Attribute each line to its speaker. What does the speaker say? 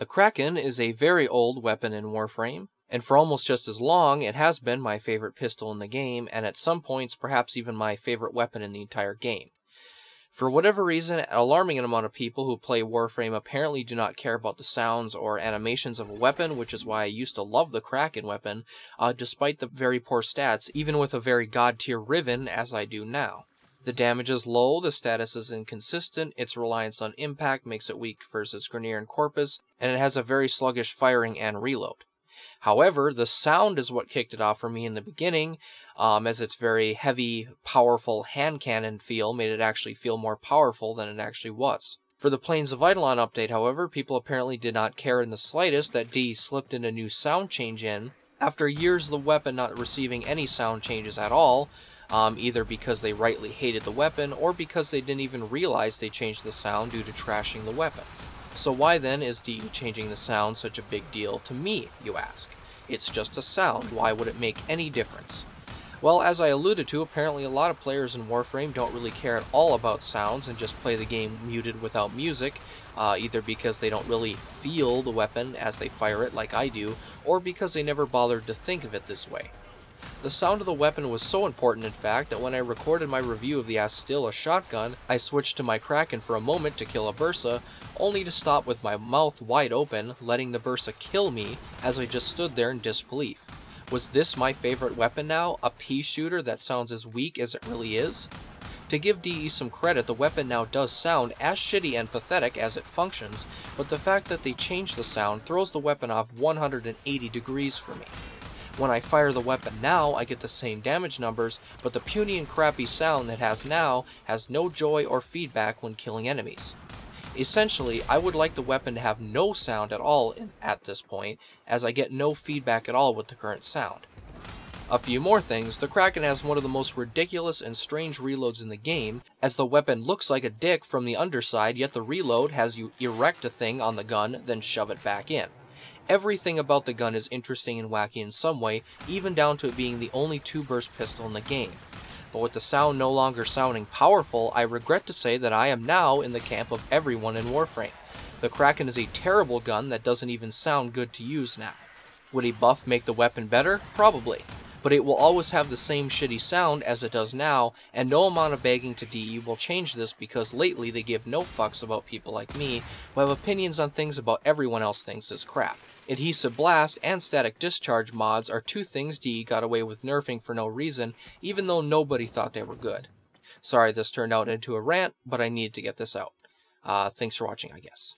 Speaker 1: The Kraken is a very old weapon in Warframe, and for almost just as long it has been my favorite pistol in the game, and at some points perhaps even my favorite weapon in the entire game. For whatever reason, an alarming amount of people who play Warframe apparently do not care about the sounds or animations of a weapon, which is why I used to love the Kraken weapon, despite the very poor stats, even with a very god-tier Riven as I do now. The damage is low, the status is inconsistent, its reliance on impact makes it weak versus Grineer and Corpus, and it has a very sluggish firing and reload. However, the sound is what kicked it off for me in the beginning, as its very heavy, powerful hand cannon feel made it actually feel more powerful than it actually was. For the Plains of Eidolon update, however, people apparently did not care in the slightest that DE slipped in a new sound change in, after years of the weapon not receiving any sound changes at all, either because they rightly hated the weapon, or because they didn't even realize they changed the sound due to trashing the weapon. So why then is DE changing the sound such a big deal to me, you ask? It's just a sound, why would it make any difference? Well, as I alluded to, apparently a lot of players in Warframe don't really care at all about sounds and just play the game muted without music, either because they don't really feel the weapon as they fire it like I do, or because they never bothered to think of it this way. The sound of the weapon was so important, in fact, that when I recorded my review of the Astilla shotgun, I switched to my Kraken for a moment to kill a Bursa, only to stop with my mouth wide open, letting the Bursa kill me as I just stood there in disbelief. Was this my favorite weapon now, a pea shooter that sounds as weak as it really is? To give DE some credit, the weapon now does sound as shitty and pathetic as it functions, but the fact that they changed the sound throws the weapon off 180 degrees for me. When I fire the weapon now, I get the same damage numbers, but the puny and crappy sound it has now has no joy or feedback when killing enemies. Essentially, I would like the weapon to have no sound at all at this point, as I get no feedback at all with the current sound. A few more things, the Kraken has one of the most ridiculous and strange reloads in the game, as the weapon looks like a dick from the underside, yet the reload has you erect a thing on the gun, then shove it back in. Everything about the gun is interesting and wacky in some way, even down to it being the only 2-burst pistol in the game. But with the sound no longer sounding powerful, I regret to say that I am now in the camp of everyone in Warframe. The Kraken is a terrible gun that doesn't even sound good to use now. Would a buff make the weapon better? Probably. But it will always have the same shitty sound as it does now, and no amount of begging to DE will change this because lately they give no fucks about people like me who have opinions on things about everyone else thinks is crap. Adhesive Blast and Static Discharge mods are two things DE got away with nerfing for no reason, even though nobody thought they were good. Sorry this turned out into a rant, but I needed to get this out. Thanks for watching, I guess.